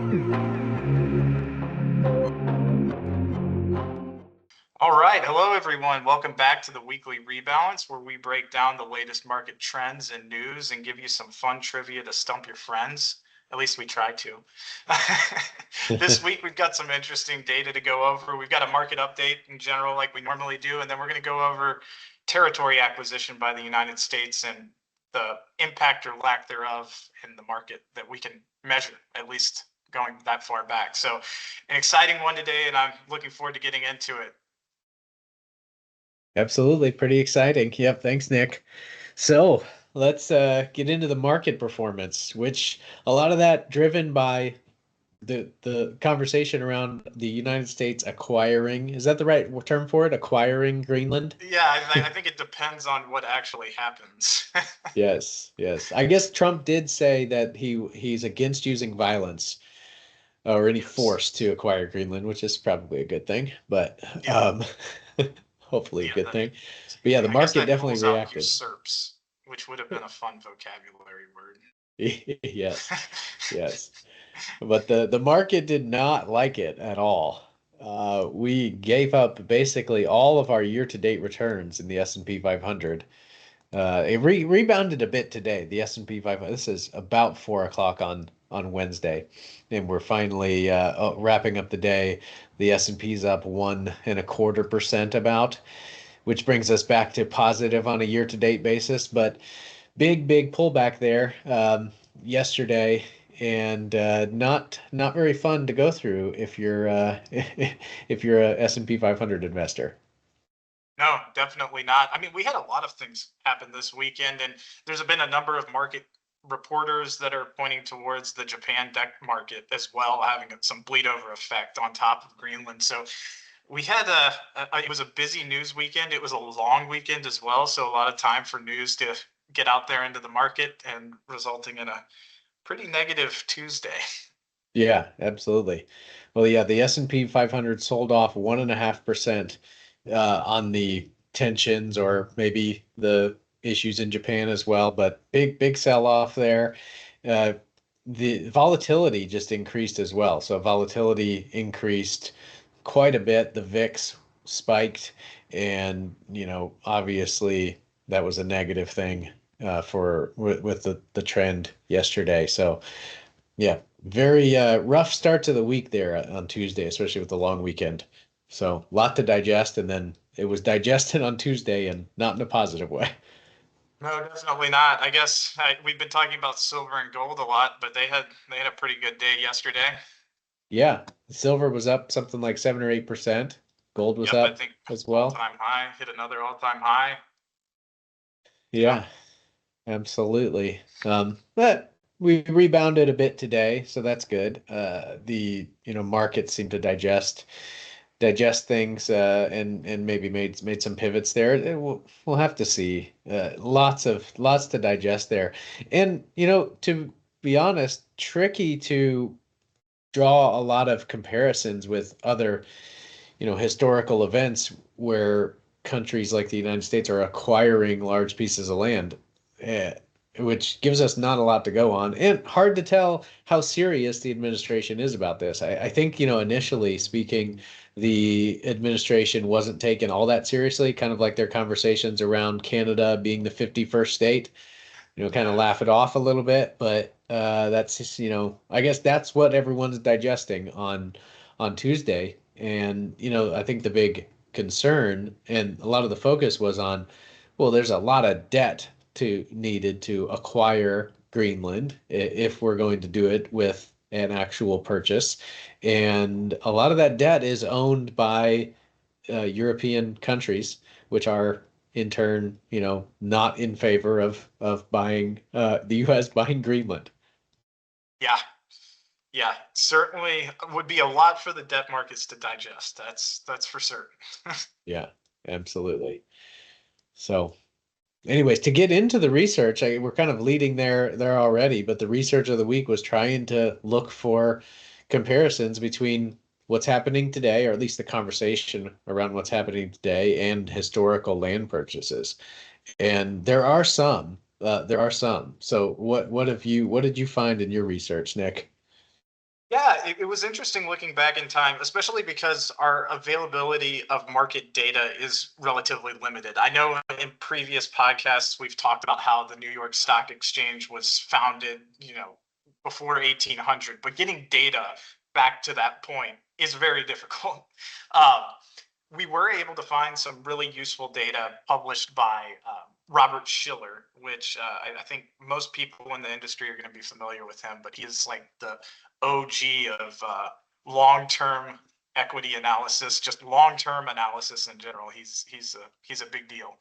All right. Hello, everyone. Welcome back to the Weekly Rebalance, where we break down the latest market trends and news and give you some fun trivia to stump your friends. At least we try to. This week, we've got some interesting data to go over. We've got a market update in general, like we normally do, and then we're going to go over territory acquisition by the United States and the impact or lack thereof in the market that we can measure, at least going that far back. So, an exciting one today, and I'm looking forward to getting into it. Absolutely, pretty exciting. Yep, thanks, Nick. So let's get into the market performance, which a lot of that driven by the conversation around the United States acquiring, is that the right term for it? Acquiring Greenland? Yeah, I think it depends on what actually happens. Yes, yes. I guess Trump did say that he's against using violence or any Yes. force to acquire Greenland, which is probably a good thing, but Yeah. hopefully a Yeah. good thing. But yeah, the I guess market that definitely rules out reacted. usurps, which would have been a fun vocabulary word. Yes, yes. But the market did not like it at all. We gave up basically all of our year-to-date returns in the S&P 500. It rebounded a bit today. The S&P 500. This is about 4 o'clock on Wednesday, and we're finally wrapping up the day. The S&P's up 1.25% about, which brings us back to positive on a year-to-date basis. But big pullback there yesterday, and not very fun to go through if you're if you're a S&P 500 investor. No, definitely not. I mean, we had a lot of things happen this weekend, and there's been a number of market reporters that are pointing towards the Japan debt market as well, having some bleed over effect on top of Greenland. So we had it was a busy news weekend. It was a long weekend as well. So a lot of time for news to get out there into the market and resulting in a pretty negative Tuesday. Yeah, absolutely. Well, yeah, the S&P 500 sold off 1.5% on the tensions or maybe the issues in Japan as well, but big sell off there. Uh, the volatility just increased as well. So volatility increased quite a bit. The VIX spiked, and obviously that was a negative thing for with the trend yesterday. So yeah, very rough start to the week there on Tuesday, especially with the long weekend. So a lot to digest, and then it was digested on Tuesday and not in a positive way. No, definitely not. I guess we've been talking about silver and gold a lot, but they had a pretty good day yesterday. Yeah, silver was up something like 7 or 8%. Gold was Yep, I up think as well. all-time high, hit another all-time high. Yeah. Yeah, absolutely. But we rebounded a bit today, so that's good. The markets seem to digest things and maybe made some pivots there. We'll have to see. Lots to digest there, and to be honest, tricky to draw a lot of comparisons with other historical events where countries like the United States are acquiring large pieces of land, eh, which gives us not a lot to go on, and hard to tell how serious the administration is about this. I think, initially speaking, the administration wasn't taken all that seriously, kind of like their conversations around Canada being the 51st state, kind of Yeah. laugh it off a little bit, but that's just, I guess that's what everyone's digesting on Tuesday. And, I think the big concern and a lot of the focus was on, well, there's a lot of debt needed to acquire Greenland if we're going to do it with an actual purchase. And a lot of that debt is owned by European countries, which are in turn, not in favor of buying the U.S. buying Greenland. Yeah. Yeah. Certainly would be a lot for the debt markets to digest. That's for certain. Yeah, absolutely. So, anyways, to get into the research, we're kind of leading there already, but the research of the week was trying to look for comparisons between what's happening today, or at least the conversation around what's happening today, and historical land purchases. And there are some. There are some. So what did you find in your research, Nick? Yeah, it was interesting looking back in time, especially because our availability of market data is relatively limited. I know in previous podcasts we've talked about how the New York Stock Exchange was founded, before 1800, but getting data back to that point is very difficult. Um, we were able to find some really useful data published by Robert Schiller, which I think most people in the industry are going to be familiar with him, but he is like the OG of long-term equity analysis, just long-term analysis in general. He's a big deal.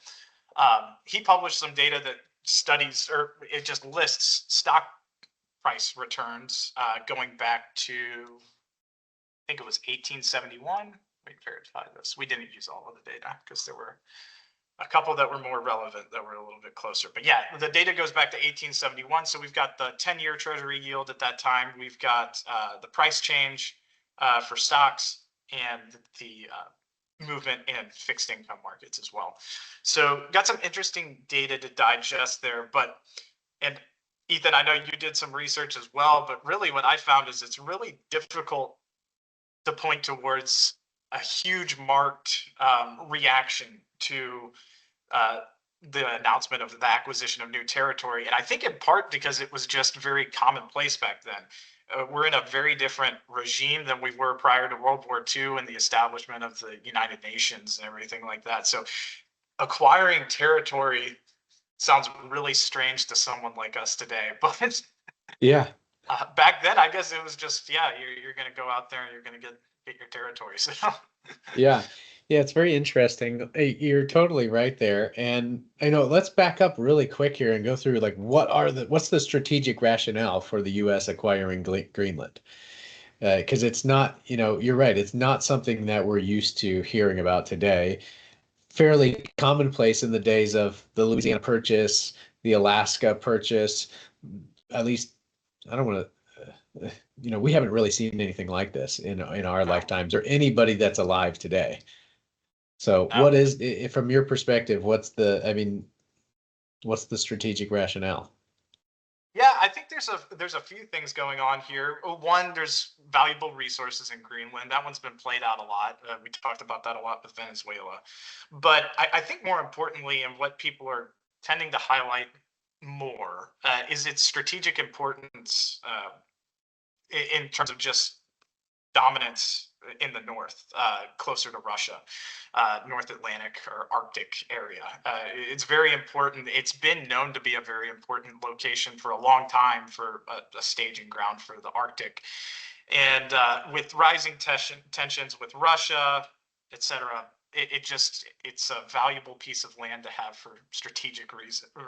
He published some data that studies, or it just lists stock price returns going back to, I think it was 1871. Let me verify this. We didn't use all of the data because there were a couple that were more relevant that were a little bit closer. But yeah, the data goes back to 1871. So we've got the 10-year treasury yield at that time. We've got the price change for stocks and the movement in fixed income markets as well. So got some interesting data to digest there. And Ethan, I know you did some research as well, but really what I found is it's really difficult to point towards a huge marked reaction to uh, the announcement of the acquisition of new territory. And I think in part because it was just very commonplace back then. We're in a very different regime than we were prior to World War II and the establishment of the United Nations and everything like that. So acquiring territory sounds really strange to someone like us today, but Yeah. back then, I guess it was just, yeah, you're going to go out there and you're going to get your territory. So Yeah. Yeah, it's very interesting. You're totally right there. And I know, let's back up really quick here and go through like what's the strategic rationale for the US acquiring Greenland? Because it's not, you're right, it's not something that we're used to hearing about today. Fairly commonplace in the days of the Louisiana Purchase, the Alaska Purchase. At least, I don't want to, we haven't really seen anything like this in our no, lifetimes or anybody that's alive today. So no. what is, from your perspective, what's the strategic rationale? Yeah, I think there's a few things going on here. One, there's valuable resources in Greenland. That one's been played out a lot. We talked about that a lot with Venezuela. But I think more importantly, and what people are tending to highlight more, is its strategic importance in terms of just dominance in the north, closer to Russia, North Atlantic or Arctic area. It's very important. It's been known to be a very important location for a long time for a staging ground for the Arctic. And with rising tensions with Russia, etc., it's a valuable piece of land to have for strategic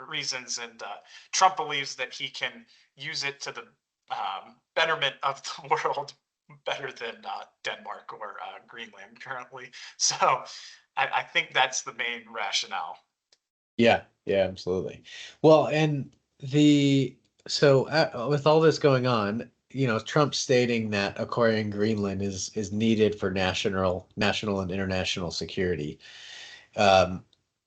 reasons. And Trump believes that he can use it to the betterment of the world better than Denmark or Greenland currently. So I think that's the main rationale. Yeah, yeah, absolutely. Well, and with all this going on, Trump stating that acquiring Greenland is needed for national and international security. Um,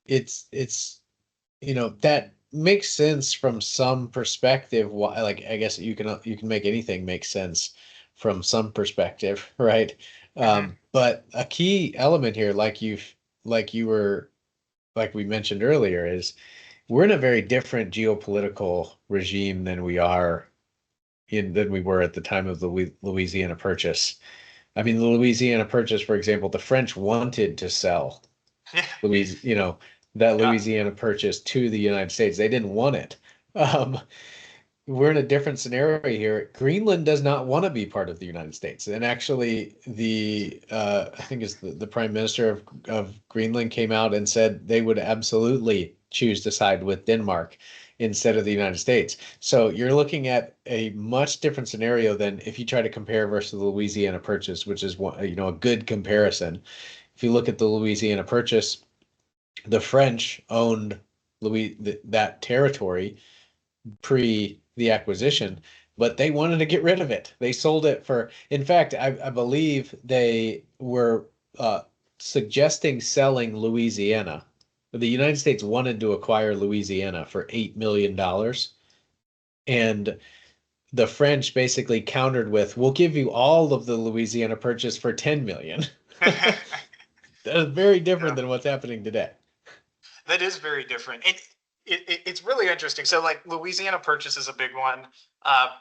it's that makes sense from some perspective. Why, like, I guess you can make anything make sense from some perspective, right? Mm-hmm. But a key element here, like you were like we mentioned earlier, is we're in a very different geopolitical regime than we were at the time of the Louisiana Purchase. I mean, the Louisiana Purchase, for example, the French wanted to sell Yeah, Louis, you know, that yeah, Louisiana Purchase to the United States. They didn't want it. Um, we're in a different scenario here. Greenland does not want to be part of the United States. And actually, I think it's the Prime Minister of Greenland came out and said they would absolutely choose to side with Denmark instead of the United States. So you're looking at a much different scenario than if you try to compare versus the Louisiana Purchase, which is one, a good comparison. If you look at the Louisiana Purchase, the French owned that territory pre the acquisition, but they wanted to get rid of it. They sold it for, in fact, I believe they were suggesting selling Louisiana. The United States wanted to acquire Louisiana for $8 million. And the French basically countered with, "We'll give you all of the Louisiana Purchase for 10 million." That is very different Yeah. than what's happening today. That is very different. And it's really interesting. So, like, Louisiana Purchase is a big one. Uh,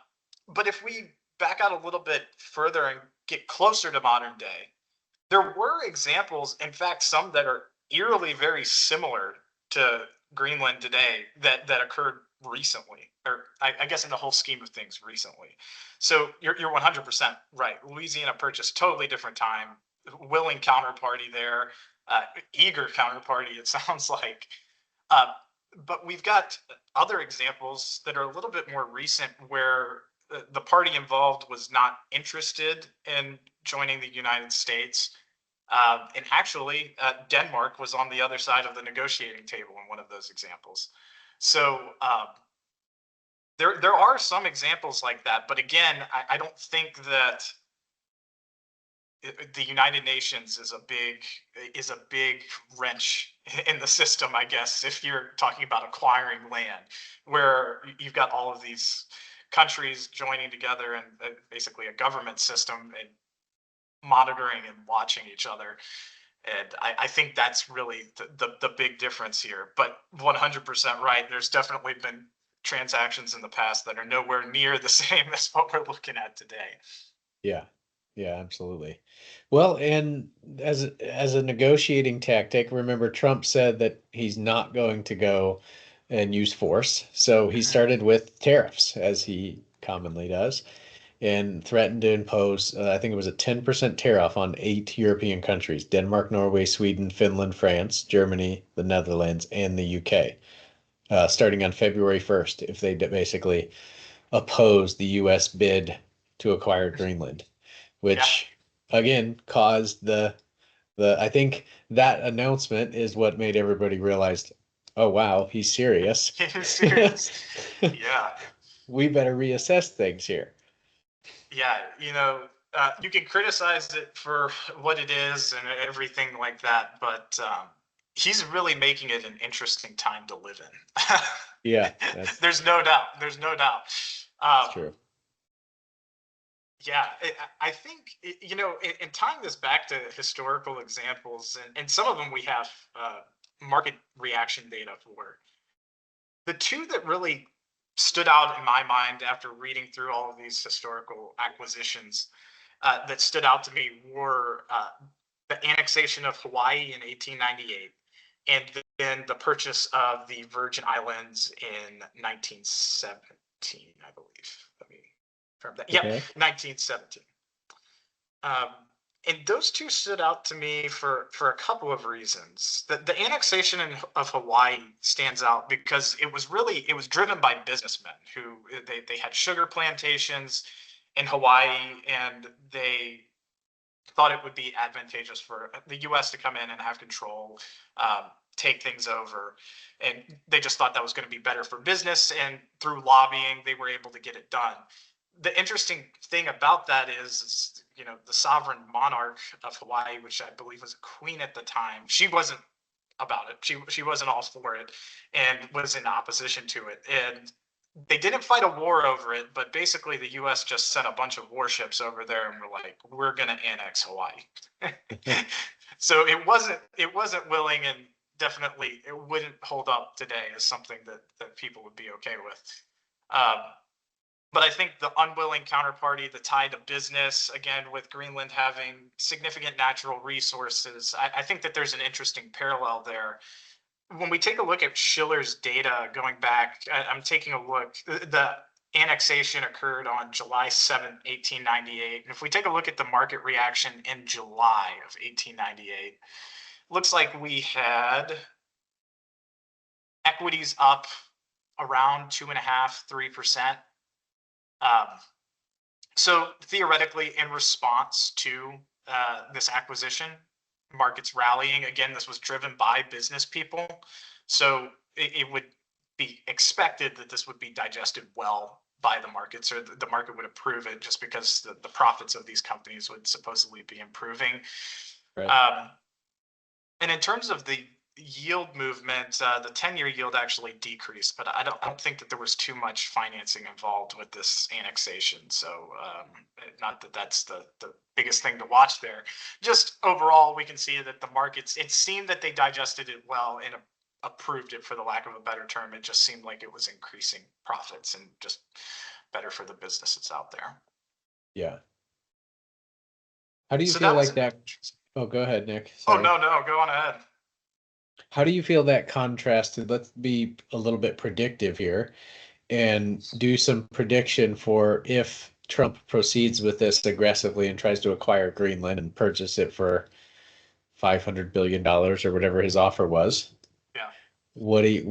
but if we back out a little bit further and get closer to modern day, there were examples, in fact, some that are eerily very similar to Greenland today that occurred recently, or I guess in the whole scheme of things recently. So you're 100% right. Louisiana Purchase, totally different time, willing counterparty there, eager counterparty, it sounds like. Uh, but we've got other examples that are a little bit more recent where the party involved was not interested in joining the United States. And actually, Denmark was on the other side of the negotiating table in one of those examples. So there are some examples like that. But again, I don't think that the United Nations is a big wrench in the system, I guess, if you're talking about acquiring land, where you've got all of these countries joining together and basically a government system and monitoring and watching each other. And I think that's really the big difference here. But 100% right. There's definitely been transactions in the past that are nowhere near the same as what we're looking at today. Yeah. Yeah, absolutely. Well, and as a negotiating tactic, remember Trump said that he's not going to go and use force. So he Mhm. started with tariffs, as he commonly does, and threatened to impose, I think it was a 10% tariff on 8 European countries: Denmark, Norway, Sweden, Finland, France, Germany, the Netherlands, and the UK, starting on February 1st, if they basically oppose the US bid to acquire Greenland, Yeah. which again caused I think that announcement is what made everybody realize, oh wow, he's serious. Serious. Yeah. We better reassess things here. Yeah. You can criticize it for what it is and everything like that, but he's really making it an interesting time to live in. Yeah, that's There's no doubt. There's no doubt. Um, true. yeah, I think, in tying this back to historical examples, and some of them we have market reaction data for. The two that really stood out in my mind after reading through all of these historical acquisitions that stood out to me were the annexation of Hawaii in 1898 and then the purchase of the Virgin Islands in 1917, I believe. Let me confirm that. Yep, Okay. 1917. Um, and those two stood out to me for a couple of reasons. The annexation of Hawaii stands out because it was driven by businessmen who they had sugar plantations in Hawaii, and they thought it would be advantageous for the U.S. to come in and have control, take things over, and they just thought that was going to be better for business. And through lobbying, they were able to get it done. The interesting thing about that is, the sovereign monarch of Hawaii, which I believe was a queen at the time, she wasn't about it. She wasn't all for it and was in opposition to it. And they didn't fight a war over it, but basically the US just sent a bunch of warships over there and were like, we're gonna annex Hawaii. So it wasn't willing, and definitely it wouldn't hold up today as something that people would be okay with. Um, but I think the unwilling counterparty, the tie to business, again, with Greenland having significant natural resources, I think that there's an interesting parallel there. When we take a look at Schiller's data going back, I'm taking a look. The annexation occurred on July 7th, 1898. And if we take a look at the market reaction in July of 1898, looks like we had equities up around 2.5%, 3%. Um, so theoretically, in response to this acquisition, markets rallying. Again, this was driven by business people. So it would be expected that this would be digested well by the markets, or the market would approve it just because the profits of these companies would supposedly be improving. Right. Um, and in terms of yield movement, the 10-year yield actually decreased, but I don't think that there was too much financing involved with this annexation. So not that that's the biggest thing to watch there. Just overall, we can see that the markets, it seemed that they digested it well and approved it, for the lack of a better term. It just seemed like it was increasing profits and just better for the businesses out there. Yeah. How do you So feel that was like that? Oh, go ahead, Nick. Oh, Sorry. no, go on ahead. How do you feel that contrasted? Let's be a little bit predictive here and do some prediction for if Trump proceeds with this aggressively and tries to acquire Greenland and purchase it for $500 billion or whatever his offer was. Yeah. What do you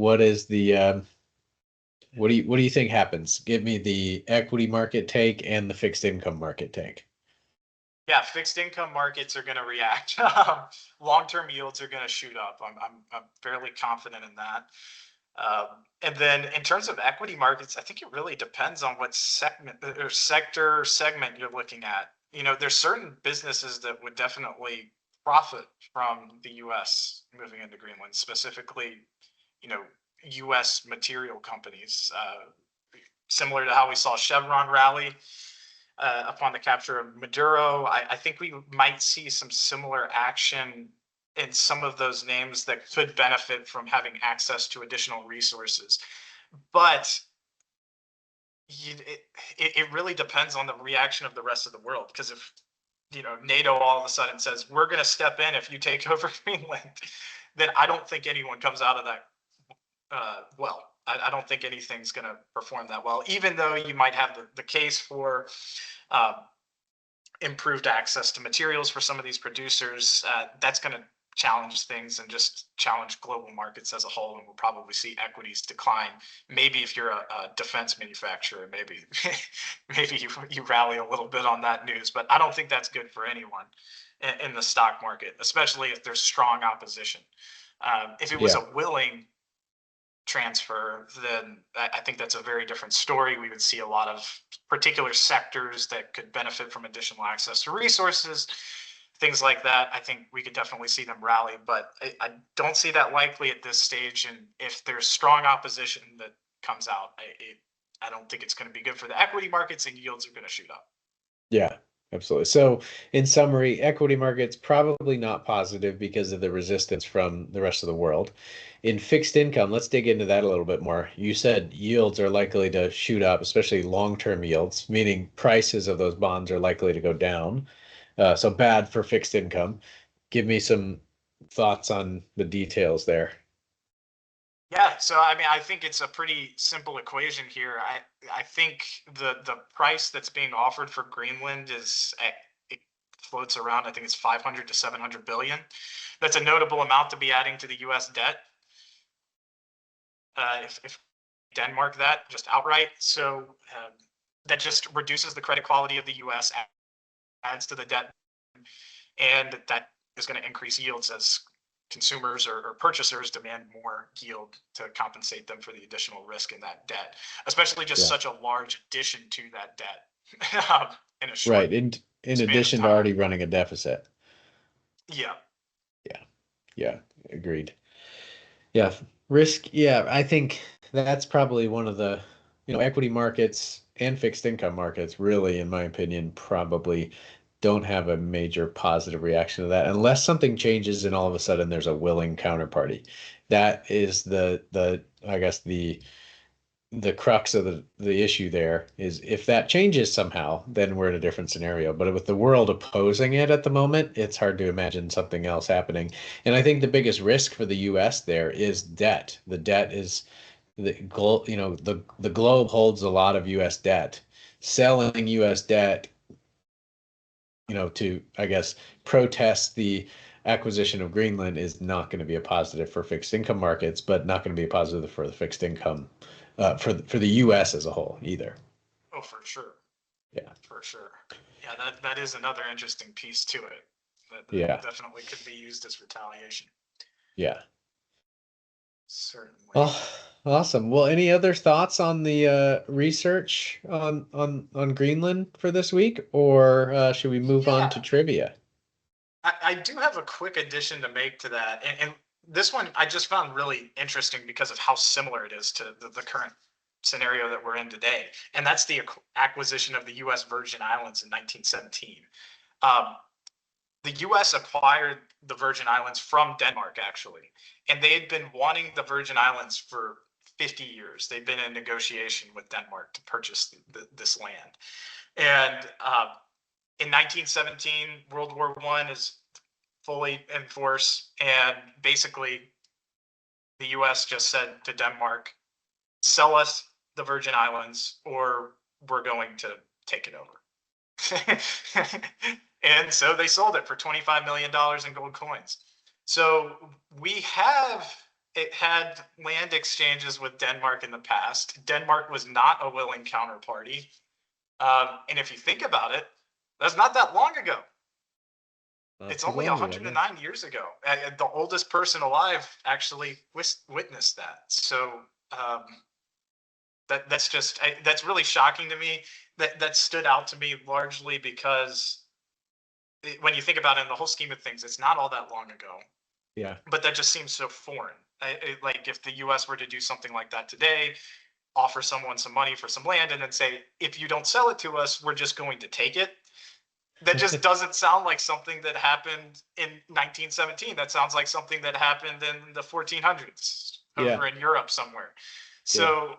think happens? Give me the equity market take and the fixed income market take. Yeah, fixed income markets are going to react. Long-term yields are going to shoot up. I'm fairly confident in that. And then in terms of equity markets, I think it really depends on what segment or segment you're looking at. There's certain businesses that would definitely profit from the U.S. moving into Greenland, specifically, U.S. material companies, similar to how we saw Chevron rally upon the capture of Maduro. I think we might see some similar action in some of those names that could benefit from having access to additional resources. But it really depends on the reaction of the rest of the world. Because if NATO all of a sudden says, we're going to step in if you take over Greenland, then I don't think anyone comes out of that well. I don't think anything's going to perform that well, even though you might have the case for improved access to materials for some of these producers. That's going to challenge things and just challenge global markets as a whole, and we'll probably see equities decline. Maybe if you're a defense manufacturer, maybe you rally a little bit on that news, but I don't think that's good for anyone in the stock market, especially if there's strong opposition. If it was a willing transfer, then I think that's a very different story. We would see a lot of particular sectors that could benefit from additional access to resources, things like that. I think we could definitely see them rally, but I don't see that likely at this stage. And if there's strong opposition that comes out, I don't think it's going to be good for the equity markets, and yields are going to shoot up. Yeah, absolutely. So in summary, equity markets probably not positive because of the resistance from the rest of the world. In fixed income, let's dig into that a little bit more. You said yields are likely to shoot up, especially long-term yields, meaning prices of those bonds are likely to go down. So bad for fixed income. Give me some thoughts on the details there. Yeah, so I mean, I think it's a pretty simple equation here. I think the price that's being offered for Greenland it floats around, I think it's 500 to 700 billion. That's a notable amount to be adding to the U.S. debt. If Denmark that just outright, so that just reduces the credit quality of the U.S., adds to the debt, and that is going to increase yields as consumers or purchasers demand more yield to compensate them for the additional risk in that debt, especially just such a large addition to that debt in a short right. In addition to already running a deficit. Yeah. Yeah. Agreed. Yeah. Risk. Yeah. I think that's probably one of the, equity markets and fixed income markets really, in my opinion, probably don't have a major positive reaction to that unless something changes and all of a sudden there's a willing counterparty. That is I guess the crux of the issue there is if that changes somehow, then we're in a different scenario. But with the world opposing it at the moment, it's hard to imagine something else happening. And I think the biggest risk for the US there is debt. The debt is the globe holds a lot of US debt. Selling US debt to, I guess, protest the acquisition of Greenland is not going to be a positive for fixed income markets, but not going to be a positive for the fixed income for the U.S. as a whole either. Oh, for sure. Yeah, for sure. Yeah, that is another interesting piece to it. That definitely could be used as retaliation. Yeah. Certainly. Oh, awesome. Well, any other thoughts on the research on Greenland for this week, or should we move on to trivia? I do have a quick addition to make to that, and this one I just found really interesting because of how similar it is to the current scenario that we're in today, and that's the acquisition of the U.S. Virgin Islands in 1917. Um, the U.S. acquired the Virgin Islands from Denmark, actually, and they had been wanting the Virgin Islands for 50 years. They'd been in negotiation with Denmark to purchase this land. And in 1917, World War I is fully in force, and basically the U.S. just said to Denmark, sell us the Virgin Islands or we're going to take it over. And so they sold it for $25 million in gold coins. So we have had land exchanges with Denmark in the past. Denmark was not a willing counterparty. And if you think about it, that's not that long ago. It's only 109 years ago. The oldest person alive actually witnessed that. So that's really shocking to me. That stood out to me largely because when you think about it in the whole scheme of things, it's not all that long ago. Yeah. But that just seems so foreign. Like if the U.S. were to do something like that today, offer someone some money for some land and then say, if you don't sell it to us, we're just going to take it. That just doesn't sound like something that happened in 1917. That sounds like something that happened in the 1400s over in Europe somewhere. So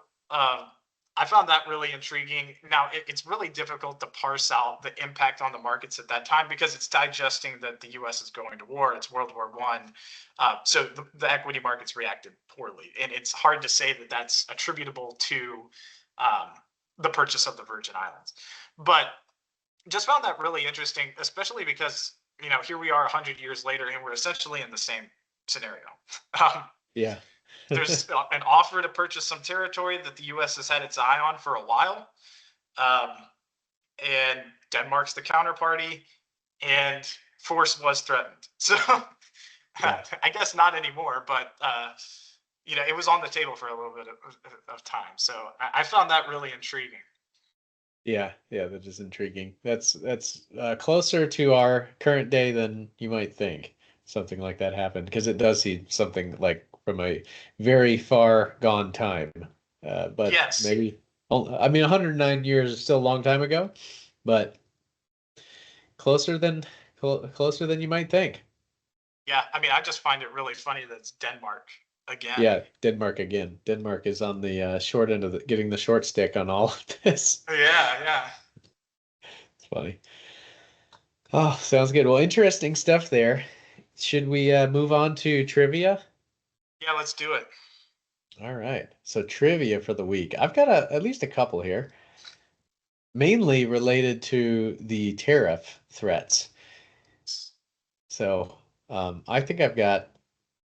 I found that really intriguing. Now, it's really difficult to parse out the impact on the markets at that time because it's digesting that the U.S. is going to war. It's World War I. So the equity markets reacted poorly. And it's hard to say that that's attributable to the purchase of the Virgin Islands. But just found that really interesting, especially because, here we are 100 years later and we're essentially in the same scenario. There's an offer to purchase some territory that the U.S. has had its eye on for a while. And Denmark's the counterparty and force was threatened. So I guess not anymore, but it was on the table for a little bit of time. So I found that really intriguing. Yeah, that is intriguing. That's closer to our current day than you might think. Something like that happened because it does seem something like from a very far gone time. But yes, maybe 109 years is still a long time ago, but closer than you might think. Yeah, I just find it really funny that it's Denmark again. Yeah, Denmark again. Denmark is on the short end of getting the short stick on all of this. Yeah. It's funny. Oh, sounds good. Well, interesting stuff there. Should we move on to trivia? Yeah, let's do it. All right. So trivia for the week. I've got at least a couple here, mainly related to the tariff threats. So I think I've got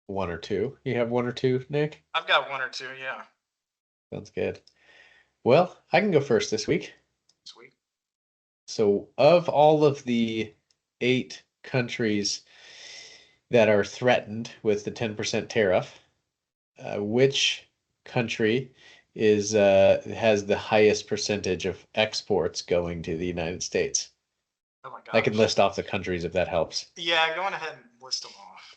one or two. You have one or two, Nick? I've got one or two, yeah. Sounds good. Well, I can go first this week. Sweet. So of all of the 8 countries that are threatened with the 10% tariff, which country has the highest percentage of exports going to the United States? Oh my gosh. I can list off the countries if that helps. Yeah, go on ahead and list them off.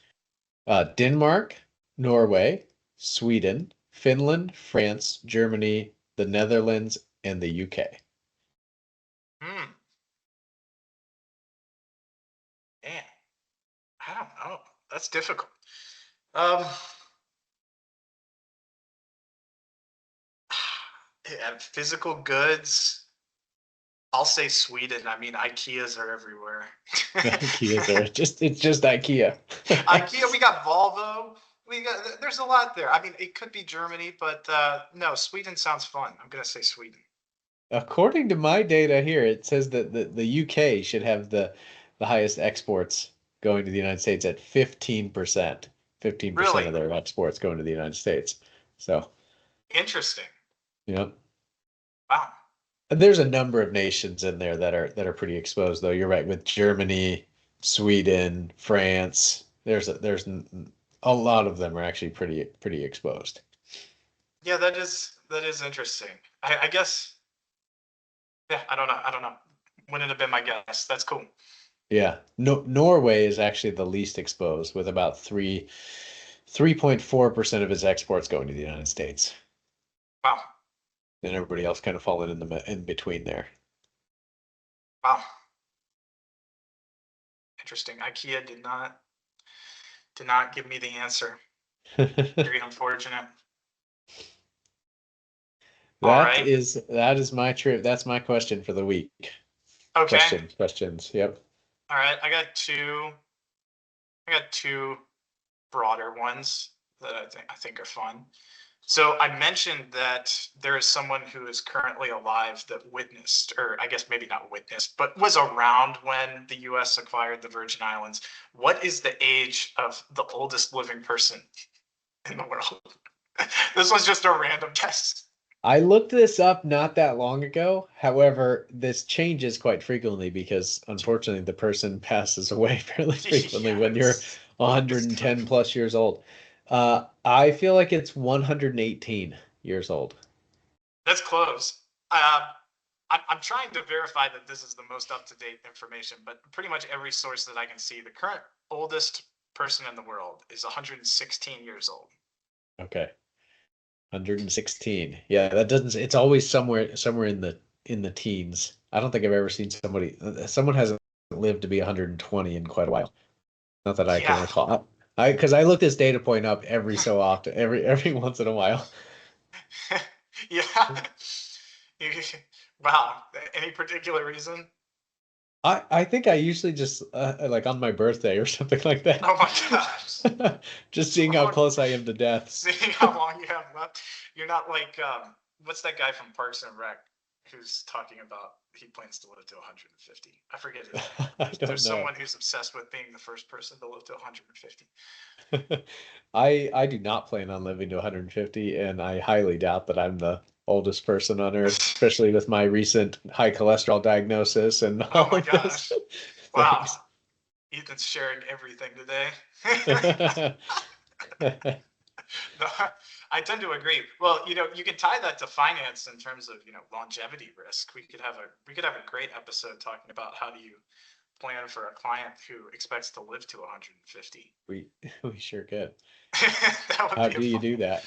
Denmark, Norway, Sweden, Finland, France, Germany, the Netherlands, and the UK. Man, I don't know. That's difficult. Physical goods. I'll say Sweden. IKEAs are everywhere. IKEAs are it's just IKEA. IKEA, we got Volvo. There's a lot there. It could be Germany, but no, Sweden sounds fun. I'm gonna say Sweden. According to my data here, it says that the UK should have the highest exports going to the United States at 15%. 15% of their exports going to the United States. So interesting. Yep. Wow. There's a number of nations in there that are pretty exposed, though. You're right, with Germany, Sweden, France. There's a lot of them are actually pretty exposed. Yeah, that is interesting. I guess. Yeah, I don't know. Wouldn't have been my guess. That's cool. Yeah, Norway is actually the least exposed with about 3.4% of his exports going to the United States. Wow. And everybody else kind of falling in between there. Wow. Interesting. IKEA did not give me the answer. Very unfortunate. That is my trip. That's my question for the week. Okay. Questions. Yep. All right. I got two broader ones that I think are fun. So I mentioned that there is someone who is currently alive that witnessed, or I guess maybe not witnessed, but was around when the US acquired the Virgin Islands. What is the age of the oldest living person in the world? This was just a random guess. I looked this up not that long ago. However, this changes quite frequently because unfortunately the person passes away fairly frequently when you're 110 plus years old. I feel like it's 118 years old. That's close. I'm trying to verify that this is the most up-to-date information, but pretty much every source that I can see, the current oldest person in the world is 116 years old. Okay. 116. Yeah, that doesn't, it's always somewhere in the teens. I don't think I've ever seen someone hasn't lived to be 120 in quite a while. Not that I can recall. Because I look this data point up every so often, every once in a while. Yeah. Wow. Any particular reason? I think I usually just like on my birthday or something like that. Oh my gosh. Just seeing how close I am to death. Seeing how long you have left. You're not like what's that guy from Parks and Rec who's talking about he plans to live to 150. I forget his name. There's someone who's obsessed with being the first person to live to 150. I do not plan on living to 150, and I highly doubt that I'm the oldest person on earth, especially with my recent high cholesterol diagnosis and all Oh my of gosh. this. Wow. Ethan's sharing everything today. No, I tend to agree. Well, you can tie that to finance in terms of, longevity risk. We could have a great episode talking about how do you plan for a client who expects to live to 150. We sure could. That would How be do you do that?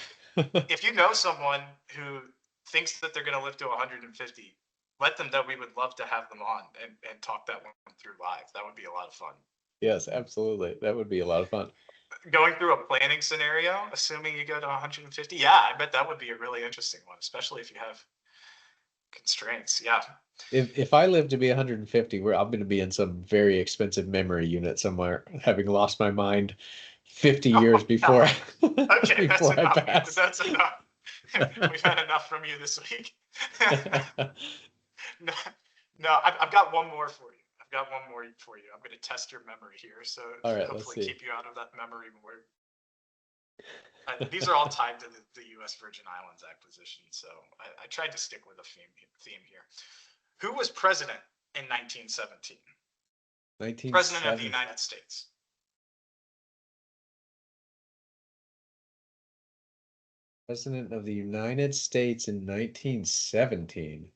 If you know someone who thinks that they're going to live to 150, let them know we would love to have them on and talk that one through live. That would be a lot of fun. Yes, absolutely. That would be a lot of fun. Going through a planning scenario, assuming you go to 150, yeah, I bet that would be a really interesting one, especially if you have constraints. Yeah. If I live to be 150, I'm going to be in some very expensive memory unit somewhere, having lost my mind 50 years before. Okay, before I pass. That's enough. We've had enough from you this week. No, I've got one more for you. I'm going to test your memory here, so all right, hopefully keep you out of that memory word. These are all tied to the U.S. Virgin Islands acquisition, so I tried to stick with a theme here. Who was president in 1917? President of the United States. President of the United States in 1917.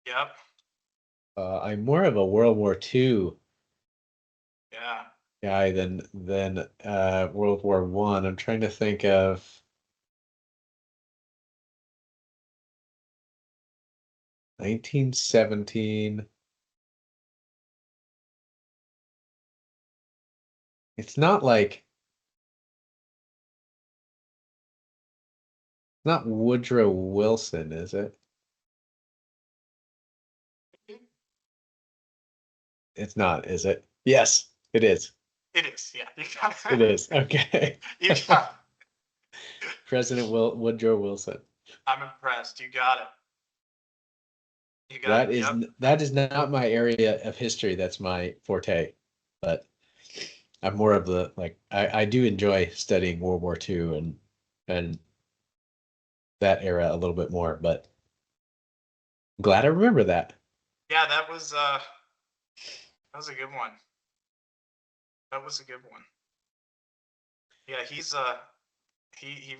Yep. I'm more of a World War II Yeah. guy than World War One. I'm trying to think of 1917. It's not not Woodrow Wilson, is it? It's not, is it? Yes, it is. It is. Yeah. You got it. It is. Okay. You got it. President Woodrow Wilson. I'm impressed. You got it. You got it. Yep. That is not my area of history. That's my forte. But I'm more of the I do enjoy studying World War II and that era a little bit more, but I'm glad I remember that. Yeah, that was a good one. That was a good one. Yeah, he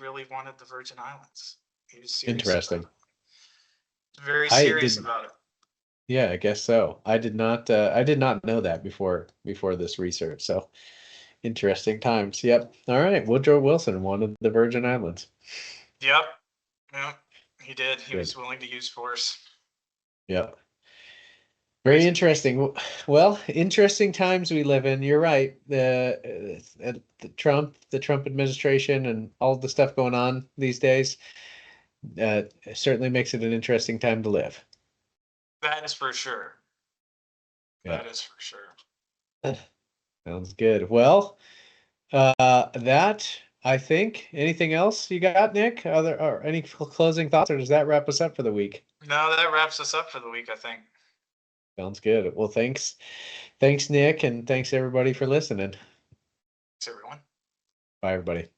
really wanted the Virgin Islands. He was serious. Interesting. Very serious about it. Yeah, I guess so. I did not know that before this research. So Interesting times. Yep. All right. Woodrow Wilson, one of the Virgin Islands. Yep. Yep. He did. He Good. was willing to use force. Yep. Very interesting. Well, interesting times we live in. You're right. The Trump administration and all the stuff going on these days certainly makes it an interesting time to live. That is for sure. Yeah. That is for sure. Sounds good. Well, that I think. Anything else you got, Nick? Other or any closing thoughts, or does that wrap us up for the week? No, that wraps us up for the week, I think. Sounds good. Well, thanks, Nick, and thanks everybody for listening. Thanks, everyone. Bye, everybody.